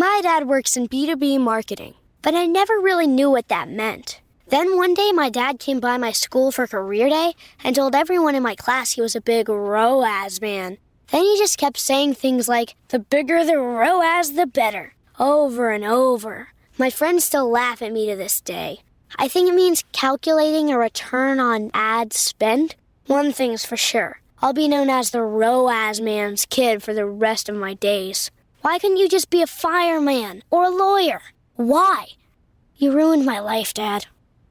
My dad works in B2B marketing, but I never really knew what that meant. Then one day my dad came by my school for career day and told everyone in my class he was a big ROAS man. Then he just kept saying things like, the bigger the ROAS, the better, over and over. My friends still laugh at me to this day. I think it means calculating a return on ad spend. One thing's for sure, I'll be known as the ROAS man's kid for the rest of my days. Why couldn't you just be a fireman or a lawyer? Why? You ruined my life, Dad.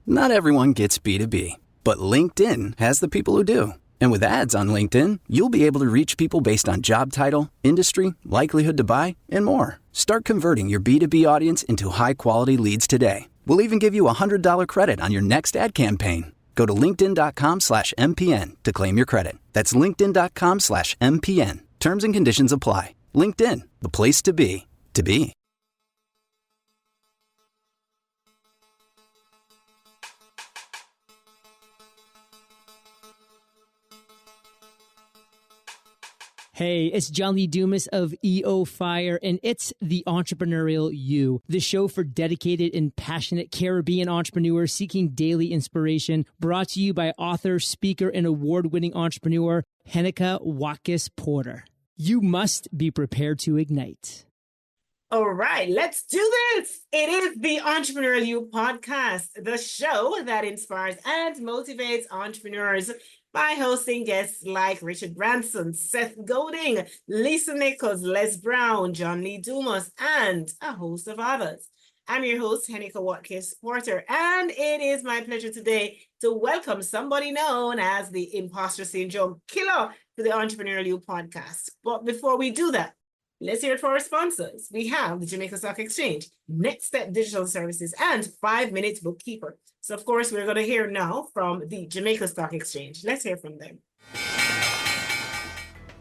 Not everyone gets B2B, but LinkedIn has the people who do. And with ads on LinkedIn, you'll be able to reach people based on job title, industry, likelihood to buy, and more. Start converting your B2B audience into high-quality leads today. We'll even give you a $100 credit on your next ad campaign. Go to linkedin.com/MPN to claim your credit. That's linkedin.com/MPN. Terms and conditions apply. LinkedIn, the place to be, to be. Hey, it's John Lee Dumas of EO Fire, and it's the Entrepreneurial You, the show for dedicated and passionate Caribbean entrepreneurs seeking daily inspiration, brought to you by author, speaker, and award-winning entrepreneur Heneka Watkis-Porter. You must be prepared to ignite. All right, let's do this. It is the Entrepreneurial You podcast, the show that inspires and motivates entrepreneurs by hosting guests like Richard Branson, Seth Godin, Lisa Nichols, Les Brown, John Lee Dumas, and a host of others. I'm your host, Heneka Watkis-Porter, and it is my pleasure today to welcome somebody known as the Imposter Syndrome Killer to the Entrepreneurial You podcast. But before we do that, let's hear it for our sponsors. We have the Jamaica Stock Exchange, Next Step Digital Services, and 5 Minutes Bookkeeper. So, of course, we're going to hear now from the Jamaica Stock Exchange. Let's hear from them.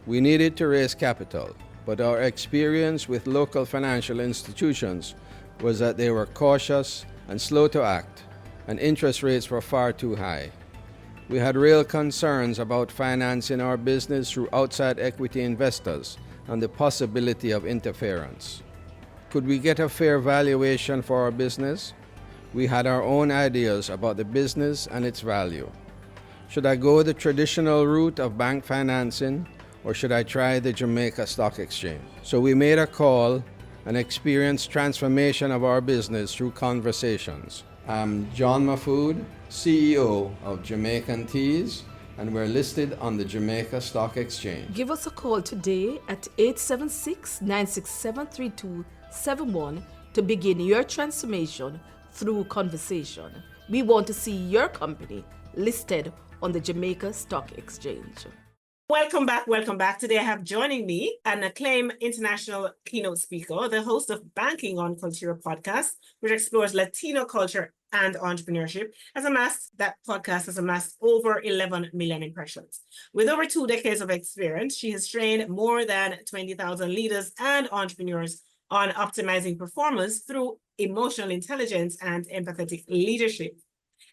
We needed to raise capital, but our experience with local financial institutions was that they were cautious and slow to act, and interest rates were far too high. We had real concerns about financing our business through outside equity investors and the possibility of interference. Could we get a fair valuation for our business? We had our own ideas about the business and its value. Should I go the traditional route of bank financing, or should I try the Jamaica Stock Exchange? So we made a call and experienced transformation of our business through conversations. I'm John Mafood, CEO of Jamaican Teas, and we're listed on the Jamaica Stock Exchange. Give us a call today at 876-967-3271 to begin your transformation through conversation. We want to see your company listed on the Jamaica Stock Exchange. Welcome back. Today I have joining me an acclaimed international keynote speaker, the host of Banking on Cultura podcast, which explores Latino culture and entrepreneurship. That podcast has amassed over 11 million impressions. With over 2 decades of experience, she has trained more than 20,000 leaders and entrepreneurs on optimizing performance through emotional intelligence and empathetic leadership.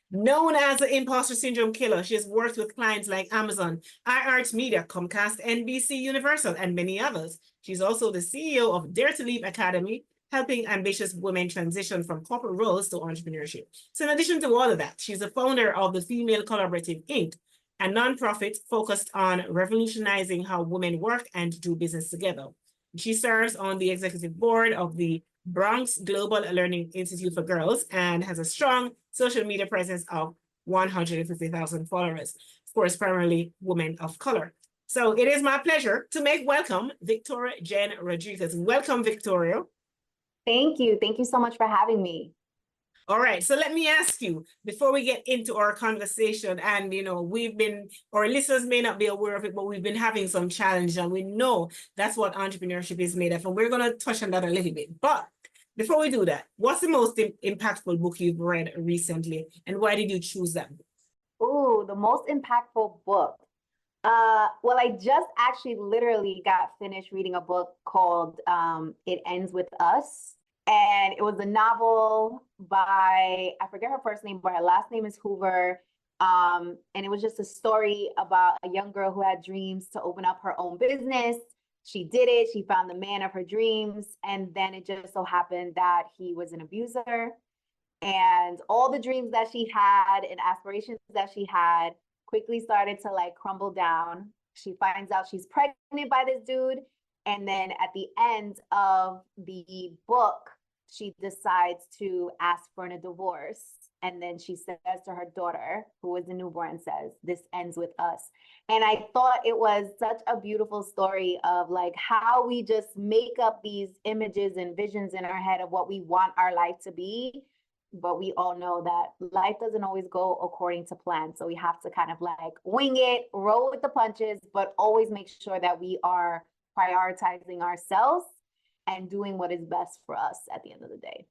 Known as the Imposter Syndrome Killer, she has worked with clients like Amazon, iHeartMedia, Comcast, NBC Universal, and many others. She's also the CEO of Dare to Leap Academy, helping ambitious women transition from corporate roles to entrepreneurship. So in addition to all of that, she's the founder of the Female Collaborative Inc., a nonprofit focused on revolutionizing how women work and do business together. She serves on the executive board of the Bronx Global Learning Institute for Girls and has a strong social media presence of 150,000 followers, of course, primarily women of color. So it is my pleasure to welcome Victoria Jenn Rodriguez. Welcome, Victoria. Thank you. Thank you so much for having me. All right. So let me ask you, before we get into our conversation, and, our listeners may not be aware of it, but we've been having some challenge, and we know that's what entrepreneurship is made of. And we're going to touch on that a little bit. But before we do that, what's the most impactful book you've read recently, and why did you choose that book? Ooh, the most impactful book. Well, I just actually literally got finished reading a book called It Ends With Us. And it was a novel by, I forget her first name, but her last name is Hoover. And it was just a story about a young girl who had dreams to open up her own business. She did it. She found the man of her dreams. And then it just so happened that he was an abuser. And all the dreams that she had and aspirations that she had quickly started to like crumble down. She finds out she's pregnant by this dude. And then at the end of the book, she decides to ask for a divorce. And then she says to her daughter, who was a newborn, says, "This ends with us." And I thought it was such a beautiful story of like how we just make up these images and visions in our head of what we want our life to be. But we all know that life doesn't always go according to plan. So we have to kind of like wing it, roll with the punches, but always make sure that we are prioritizing ourselves and doing what is best for us at the end of the day.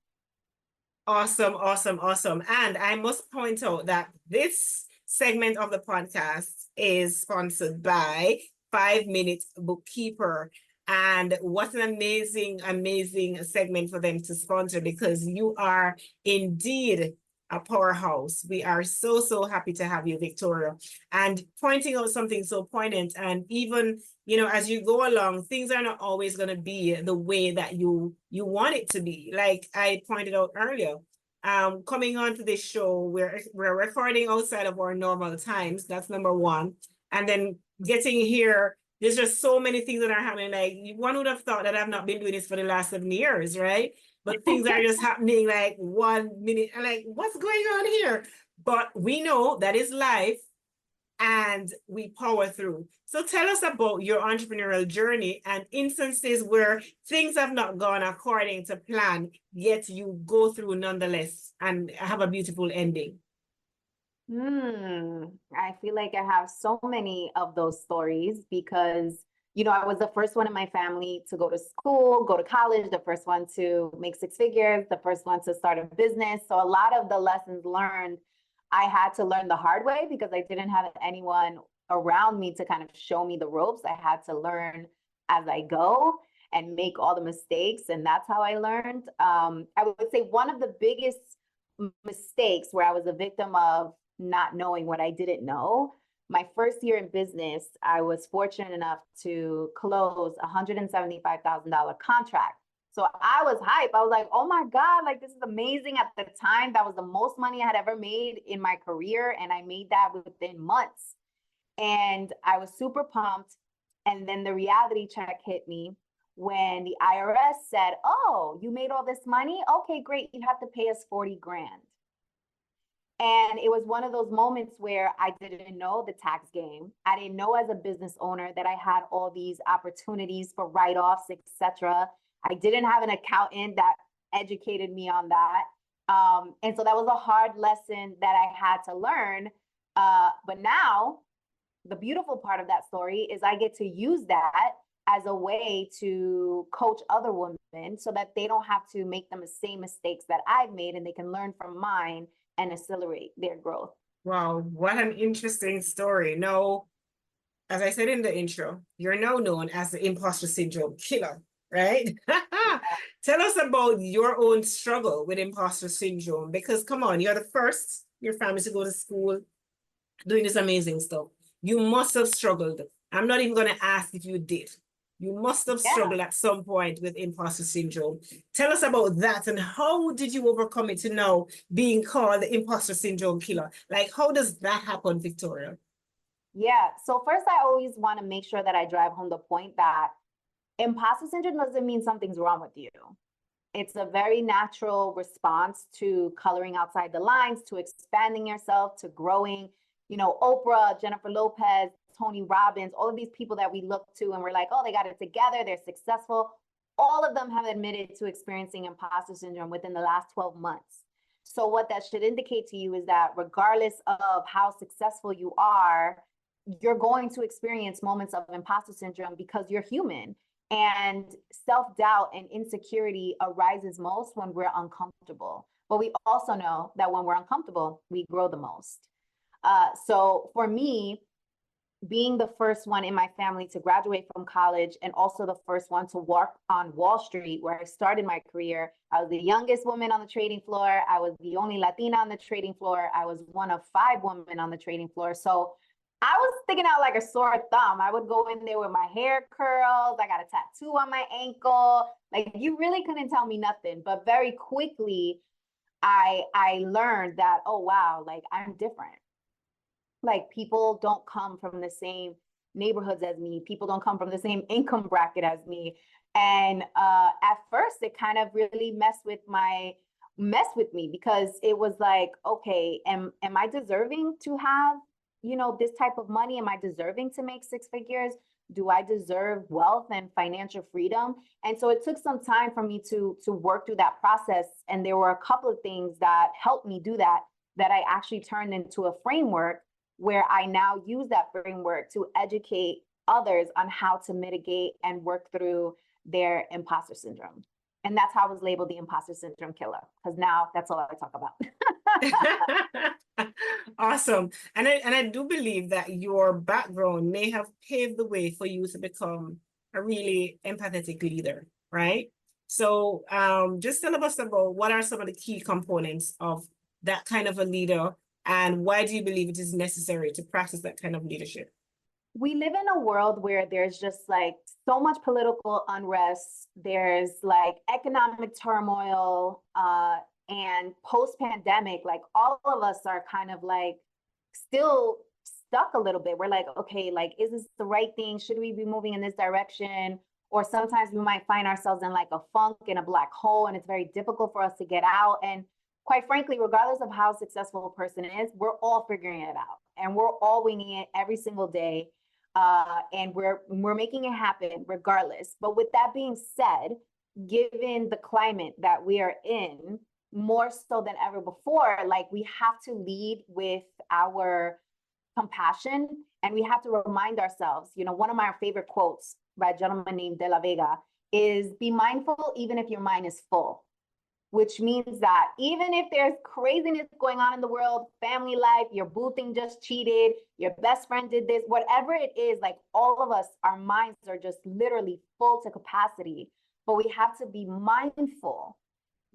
Awesome, awesome, awesome. And I must point out that this segment of the podcast is sponsored by 5 Minute Bookkeeper. And what an amazing, amazing segment for them to sponsor, because you are indeed a powerhouse. We are so, so happy to have you, Victoria. And pointing out something so poignant, and even, you know, as you go along, things are not always going to be the way that you want it to be. Like I pointed out earlier, coming on to this show, we're recording outside of our normal times. That's number one. And then getting here, there's just so many things that are happening. Like one would have thought that I've not been doing this for the last 7 years, right? But things are just happening like 1 minute. I'm like, what's going on here? But we know that is life and we power through. So tell us about your entrepreneurial journey and instances where things have not gone according to plan, yet you go through nonetheless and have a beautiful ending. I feel like I have so many of those stories because, you know, I was the first one in my family to go to school, go to college, the first one to make 6 figures, the first one to start a business. So a lot of the lessons learned, I had to learn the hard way because I didn't have anyone around me to kind of show me the ropes. I had to learn as I go and make all the mistakes. And that's how I learned. I would say one of the biggest mistakes where I was a victim of not knowing what I didn't know. My first year in business, I was fortunate enough to close a $175,000 contract. So I was hyped. I was like, oh my God, like this is amazing. At the time, that was the most money I had ever made in my career. And I made that within months. And I was super pumped. And then the reality check hit me when the IRS said, oh, you made all this money? Okay, great. You have to pay us 40 grand. And it was one of those moments where I didn't know the tax game. I didn't know as a business owner that I had all these opportunities for write-offs, etc. I didn't have an accountant that educated me on that. And so that was a hard lesson that I had to learn. But now the beautiful part of that story is I get to use that as a way to coach other women so that they don't have to make the same mistakes that I've made and they can learn from mine and accelerate their growth. Wow, what an interesting story. Now, as I said in the intro, you're now known as the imposter syndrome killer, right? Tell us about your own struggle with imposter syndrome, because come on, you're the first in your family to go to school doing this amazing stuff. You must have struggled. I'm not even going to ask if you did. You must have struggled at some point with imposter syndrome. Tell us about that and how did you overcome it to now being called the imposter syndrome killer? Like, how does that happen, Victoria? Yeah, so first I always want to make sure that I drive home the point that imposter syndrome doesn't mean something's wrong with you. It's a very natural response to coloring outside the lines, to expanding yourself, to growing. You know, Oprah, Jennifer Lopez, Tony Robbins, all of these people that we look to and we're like, oh, they got it together, they're successful. All of them have admitted to experiencing imposter syndrome within the last 12 months. So what that should indicate to you is that regardless of how successful you are, you're going to experience moments of imposter syndrome because you're human. And self-doubt and insecurity arises most when we're uncomfortable. But we also know that when we're uncomfortable, we grow the most. So for me, being the first one in my family to graduate from college and also the first one to work on Wall Street, where I started my career, I was the youngest woman on the trading floor. I was the only Latina on the trading floor. I was one of 5 women on the trading floor. So I was sticking out like a sore thumb. I would go in there with my hair curls. I got a tattoo on my ankle. Like, you really couldn't tell me nothing. But very quickly, I learned that, oh wow, like I'm different. Like, people don't come from the same neighborhoods as me. People don't come from the same income bracket as me. And at first, it kind of really messed with me, because it was like, okay, am I deserving to have, this type of money? Am I deserving to make six figures? Do I deserve wealth and financial freedom? And so it took some time for me to work through that process. And there were a couple of things that helped me do that I actually turned into a framework, where I now use that framework to educate others on how to mitigate and work through their imposter syndrome. And that's how I was labeled the imposter syndrome killer, because now that's all I talk about. Awesome. And I do believe that your background may have paved the way for you to become a really empathetic leader, right? So just tell us about what are some of the key components of that kind of a leader, and why do you believe it is necessary to practice that kind of leadership? We live in a world where there's just like so much political unrest. There's like economic turmoil, and post-pandemic, like all of us are kind of like still stuck a little bit. We're like, okay, like, is this the right thing? Should we be moving in this direction? Or sometimes we might find ourselves in like a funk, in a black hole, and it's very difficult for us to get out. And quite frankly, regardless of how successful a person is, we're all figuring it out, and we're all winging it every single day. And we're making it happen regardless. But with that being said, given the climate that we are in, more so than ever before, like, we have to lead with our compassion, and we have to remind ourselves, one of my favorite quotes by a gentleman named De La Vega is, be mindful even if your mind is full. Which means that even if there's craziness going on in the world, family life, your boo thing just cheated, your best friend did this, whatever it is, like, all of us, our minds are just literally full to capacity. But we have to be mindful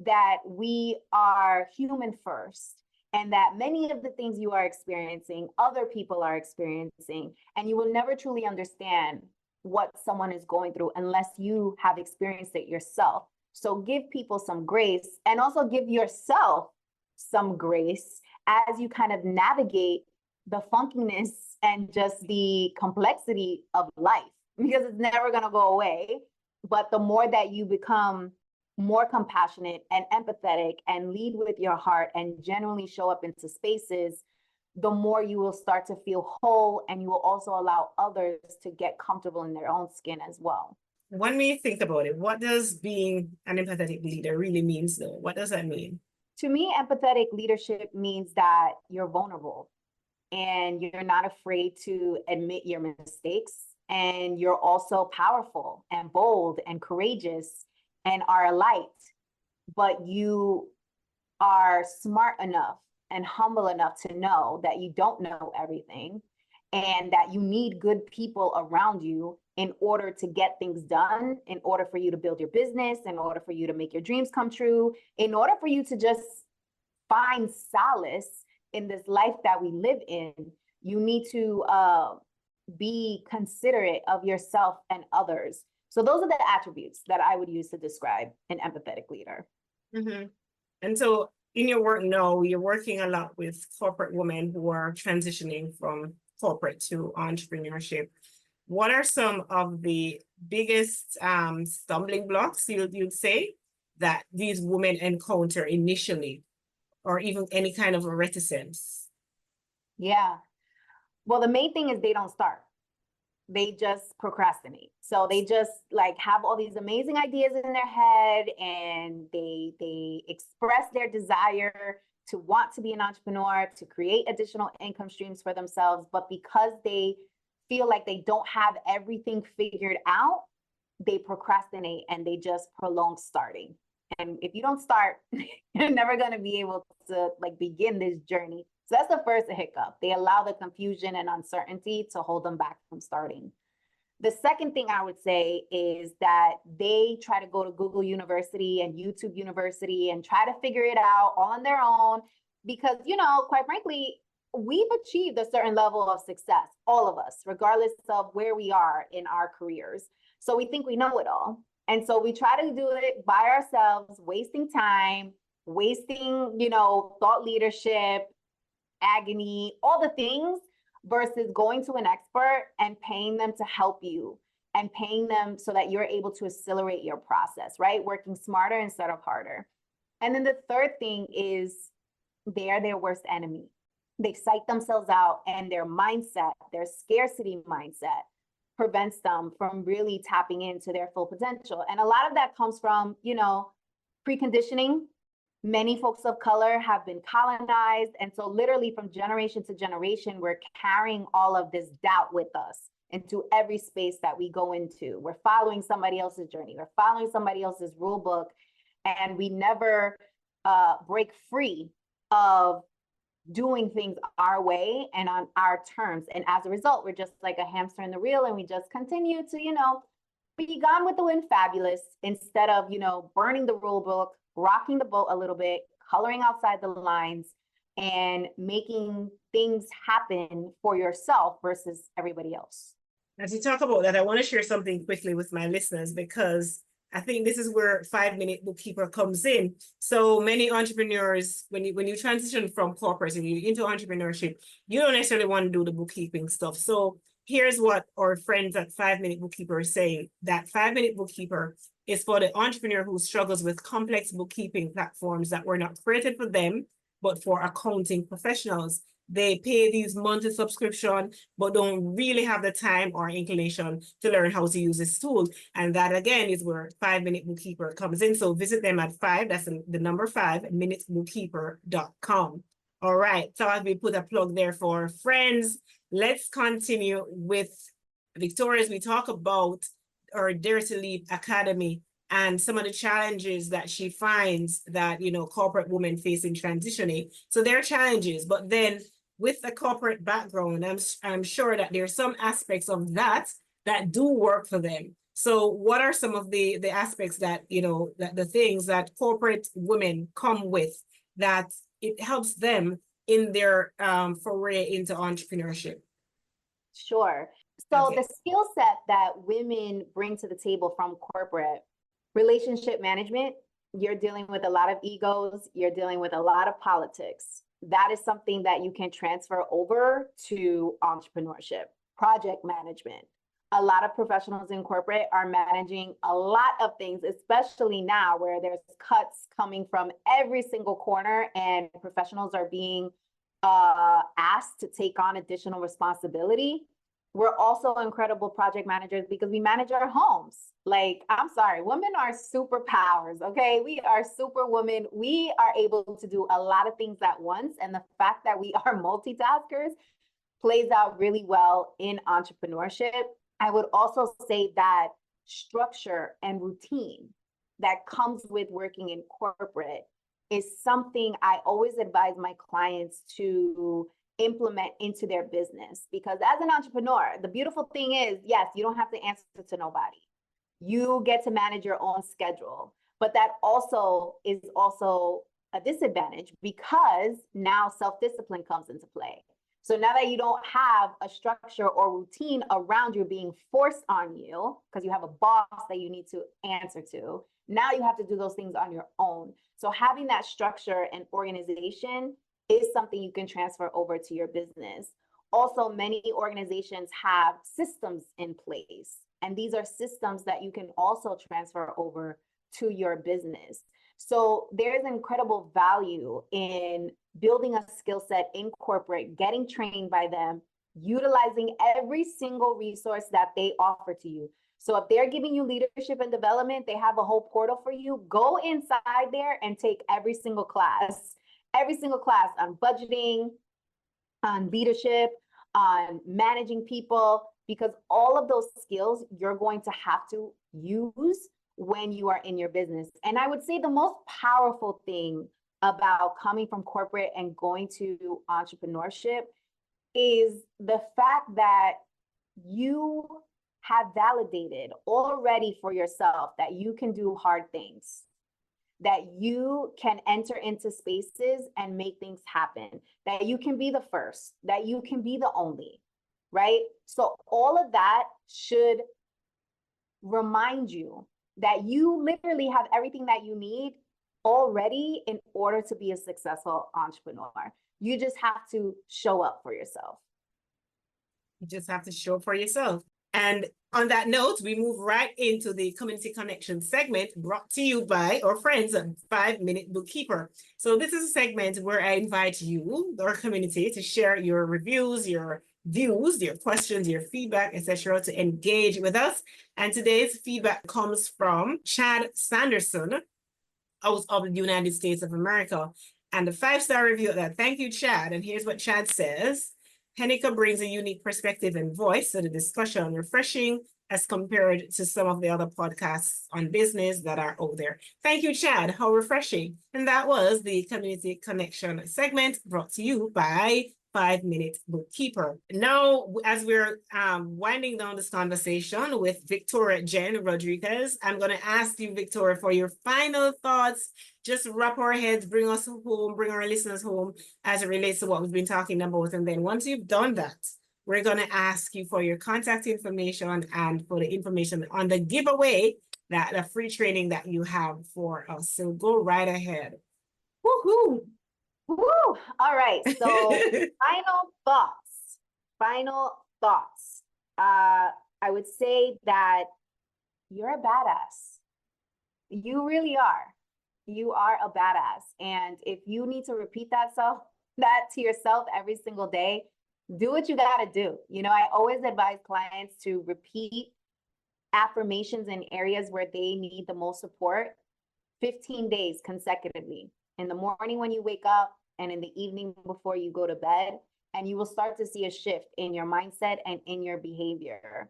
that we are human first, and that many of the things you are experiencing, other people are experiencing, and you will never truly understand what someone is going through unless you have experienced it yourself. So give people some grace, and also give yourself some grace as you kind of navigate the funkiness and just the complexity of life, because it's never going to go away. But the more that you become more compassionate and empathetic and lead with your heart and genuinely show up into spaces, the more you will start to feel whole, and you will also allow others to get comfortable in their own skin as well. When we think about it, what does being an empathetic leader really means, though? What does that mean? To me, empathetic leadership means that you're vulnerable, and you're not afraid to admit your mistakes, and you're also powerful and bold and courageous and are a light, but you are smart enough and humble enough to know that you don't know everything, and that you need good people around you in order to get things done, in order for you to build your business, in order for you to make your dreams come true, in order for you to just find solace in this life that we live in. You need to be considerate of yourself and others. So those are the attributes that I would use to describe an empathetic leader. Mm-hmm. And so in your work now, you're working a lot with corporate women who are transitioning from corporate to entrepreneurship. What are some of the biggest stumbling blocks you'd say that these women encounter initially, or even any kind of a reticence? Yeah. Well, the main thing is they don't start. They just procrastinate. So they just like have all these amazing ideas in their head, and they express their desire to want to be an entrepreneur, to create additional income streams for themselves. But because they feel like they don't have everything figured out, they procrastinate and they just prolong starting. And if you don't start, you're never going to be able to like begin this journey. So that's the first hiccup. They allow the confusion and uncertainty to hold them back from starting. The second thing I would say is that they try to go to Google University and YouTube University and try to figure it out all on their own, because, quite frankly, we've achieved a certain level of success, all of us, regardless of where we are in our careers. So we think we know it all. And so we try to do it by ourselves, wasting time, wasting, thought leadership, agony, all the things, versus going to an expert and paying them to help you and paying them so that you're able to accelerate your process, right? Working smarter instead of harder. And then the third thing is they're their worst enemy. They psych themselves out, and their mindset, their scarcity mindset, prevents them from really tapping into their full potential. And a lot of that comes from, preconditioning. Many folks of color have been colonized. And so literally from generation to generation, we're carrying all of this doubt with us into every space that we go into. We're following somebody else's journey. We're following somebody else's rule book. And we never break free of doing things our way and on our terms. And as a result, we're just like a hamster in the wheel, and we just continue to, be gone with the wind fabulous instead of, burning the rule book, rocking the boat a little bit, coloring outside the lines, and making things happen for yourself versus everybody else. As you talk about that, I want to share something quickly with my listeners, because I think this is where 5-minute bookkeeper comes in. So many entrepreneurs, when you transition from corporate and you into entrepreneurship, you don't necessarily want to do the bookkeeping stuff. So here's what our friends at 5-minute bookkeeper are saying: that 5-minute bookkeeper is for the entrepreneur who struggles with complex bookkeeping platforms that were not created for them, but for accounting professionals. They pay these monthly subscription, but don't really have the time or inclination to learn how to use this tool. And that, again, is where 5-minute bookkeeper comes in. So visit them at 5, that's the number 5, minutebookkeeper.com. All right, so I'll put a plug there for friends. Let's continue with Victoria as we talk about our Dare to Lead Academy and some of the challenges that she finds that, corporate women face in transitioning. So there are challenges, but then with the corporate background, I'm sure that there are some aspects of that do work for them. So what are some of the aspects that, that the things that corporate women come with that it helps them in their foray into entrepreneurship? Sure. So Okay. the skill set that women bring to the table from corporate: relationship management. You're dealing with a lot of egos. You're dealing with a lot of politics. That is something that you can transfer over to entrepreneurship. Project management. A lot of professionals in corporate are managing a lot of things, especially now where there's cuts coming from every single corner and professionals are being asked to take on additional responsibility. We're also incredible project managers because we manage our homes. Like, I'm sorry, women are superpowers, okay? We are superwomen. We are able to do a lot of things at once. And the fact that we are multitaskers plays out really well in entrepreneurship. I would also say that structure and routine that comes with working in corporate is something I always advise my clients to implement into their business. Because as an entrepreneur, the beautiful thing is, yes, you don't have to answer to nobody. You get to manage your own schedule. But that also is also a disadvantage because now self-discipline comes into play. So now that you don't have a structure or routine around you being forced on you because you have a boss that you need to answer to, now you have to do those things on your own. So having that structure and organization is something you can transfer over to your business. Also, many organizations have systems in place, and these are systems that you can also transfer over to your business. So there's incredible value in building a skill set in corporate, getting trained by them, utilizing every single resource that they offer to you. So if they're giving you leadership and development, they have a whole portal for you. Go inside there and take every single class on budgeting, on leadership, on managing people, because all of those skills you're going to have to use when you are in your business. And I would say the most powerful thing about coming from corporate and going to entrepreneurship is the fact that you have validated already for yourself that you can do hard things, that you can enter into spaces and make things happen, that you can be the first, that you can be the only, right? So all of that should remind you that you literally have everything that you need already in order to be a successful entrepreneur. You just have to show up for yourself. You just have to show up for yourself. And on that note, we move right into the community connection segment brought to you by our friends at 5-Minute Bookkeeper. So this is a segment where I invite you, our community, to share your reviews, your views, your questions, your feedback, etc., to engage with us. And today's feedback comes from Chad Sanderson out of the United States of America. And the 5-star review of that. Thank you, Chad. And here's what Chad says. Heneka brings a unique perspective and voice to the discussion, refreshing as compared to some of the other podcasts on business that are out there. Thank you, Chad. How refreshing. And that was the Community Connection segment brought to you by 5-Minute Bookkeeper. Now, as we're winding down this conversation with Victoria Jenn Rodriguez, I'm going to ask you, Victoria, for your final thoughts. Just wrap our heads, bring us home, bring our listeners home as it relates to what we've been talking about. And then once you've done that, we're going to ask you for your contact information and for the information on the giveaway, that the free training that you have for us. So go right ahead. Woohoo! Woo! All right. So final thoughts. I would say that you're a badass. You really are. You are a badass. And if you need to repeat that to yourself every single day, do what you got to do. You know, I always advise clients to repeat affirmations in areas where they need the most support 15 days consecutively. In the morning when you wake up and in the evening before you go to bed, and you will start to see a shift in your mindset and in your behavior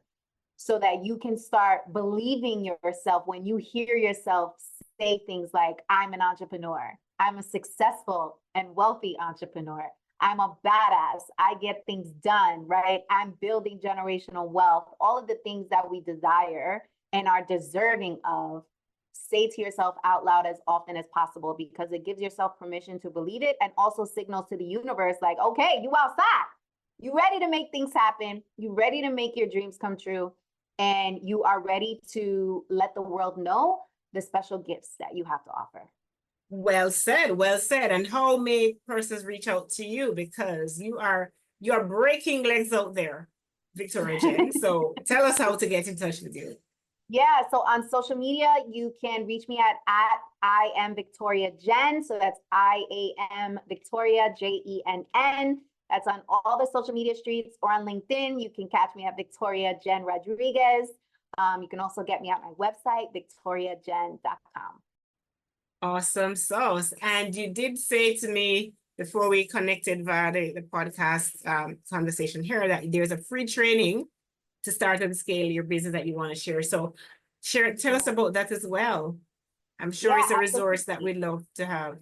so that you can start believing yourself when you hear yourself say things like, I'm an entrepreneur, I'm a successful and wealthy entrepreneur, I'm a badass, I get things done, right? I'm building generational wealth, all of the things that we desire and are deserving of. Say to yourself out loud as often as possible, because it gives yourself permission to believe it and also signals to the universe like, okay, you outside, you ready to make things happen, you ready to make your dreams come true, and you are ready to let the world know the special gifts that you have to offer. Well said, well said. And how may persons reach out to you? Because you are breaking legs out there, Victoria Jenn. So tell us how to get in touch with you. Yeah, so on social media, you can reach me at I am Victoria Jenn. So that's IAM Victoria JENN. That's on all the social media streets, or on LinkedIn. You can catch me at Victoria Jenn Rodriguez. You can also get me at my website, victoriajenn.com. Awesome sauce. And you did say to me before we connected via the podcast conversation here that there's a free training to start and scale your business that you want to share. So tell us about that as well. I'm sure it's a resource that we'd love to have.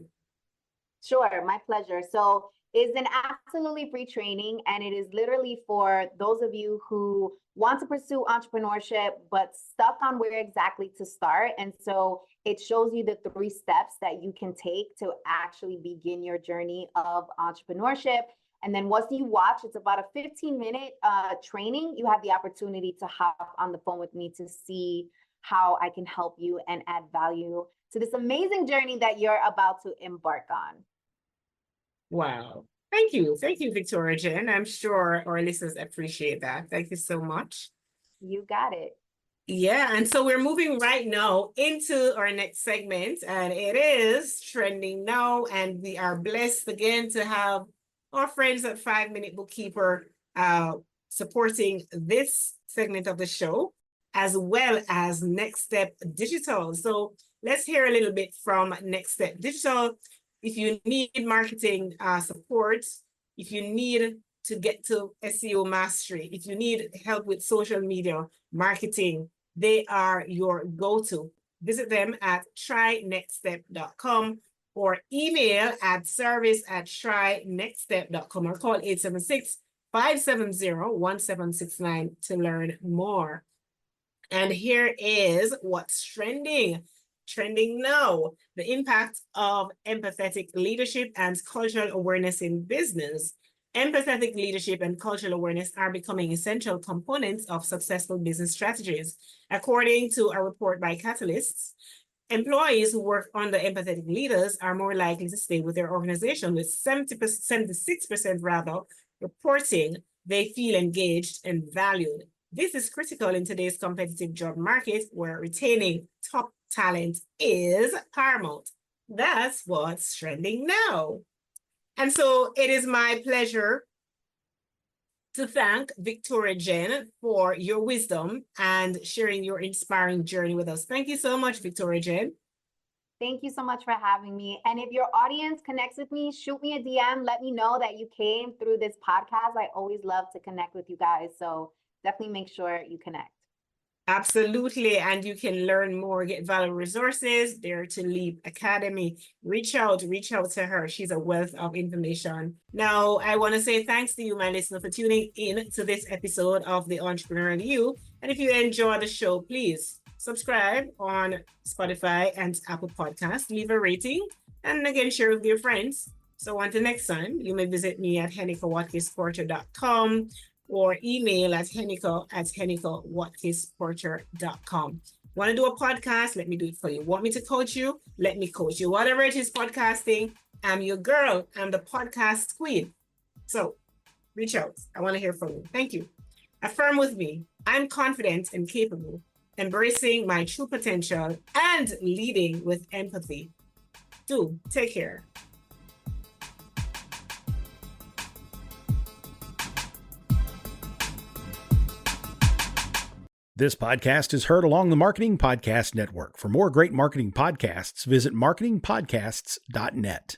Sure, my pleasure. So it's an absolutely free training, and it is literally for those of you who want to pursue entrepreneurship but stuck on where exactly to start. And so it shows you the 3 steps that you can take to actually begin your journey of entrepreneurship. And then once you watch, it's about a 15-minute training. You have the opportunity to hop on the phone with me to see how I can help you and add value to this amazing journey that you're about to embark on. Wow. Thank you. Thank you, Victoria Jenn. I'm sure our listeners appreciate that. Thank you so much. You got it. Yeah, and so we're moving right now into our next segment, and it is Trending Now, and we are blessed again to have our friends at 5-Minute Bookkeeper supporting this segment of the show, as well as Next Step Digital. So let's hear a little bit from Next Step Digital. If you need marketing support, if you need to get to SEO mastery, if you need help with social media marketing, they are your go-to. Visit them at trynextstep.com or email at service@trynextstep.com or call 876-570-1769 to learn more. And here is what's trending. Trending now, the impact of empathetic leadership and cultural awareness in business. Empathetic leadership and cultural awareness are becoming essential components of successful business strategies. According to a report by Catalysts, employees who work under empathetic leaders are more likely to stay with their organization, with 76% rather reporting they feel engaged and valued. This is critical in today's competitive job market where retaining top talent is paramount. That's what's trending now. And so it is my pleasure to thank Victoria Jenn for your wisdom and sharing your inspiring journey with us. Thank you so much, Victoria Jenn. Thank you so much for having me. And if your audience connects with me, shoot me a DM. Let me know that you came through this podcast. I always love to connect with you guys. So definitely make sure you connect. Absolutely. And you can learn more, get valuable resources. Dare to Leap Academy. Reach out to her. She's a wealth of information. Now, I want to say thanks to you, my listener, for tuning in to this episode of the Entrepreneurial You. And if you enjoy the show, please subscribe on Spotify and Apple Podcasts. Leave a rating and again, share with your friends. So until next time, you may visit me at Watkis-Porter.com or email at Watkis-Porter.com. Want to do a podcast? Let me do it for you. Want me to coach you? Let me coach you. Whatever it is podcasting, I'm your girl. I'm the podcast queen. So reach out. I want to hear from you. Thank you. Affirm with me. I'm confident and capable, embracing my true potential and leading with empathy. Take care. This podcast is heard along the Marketing Podcast Network. For more great marketing podcasts, visit marketingpodcasts.net.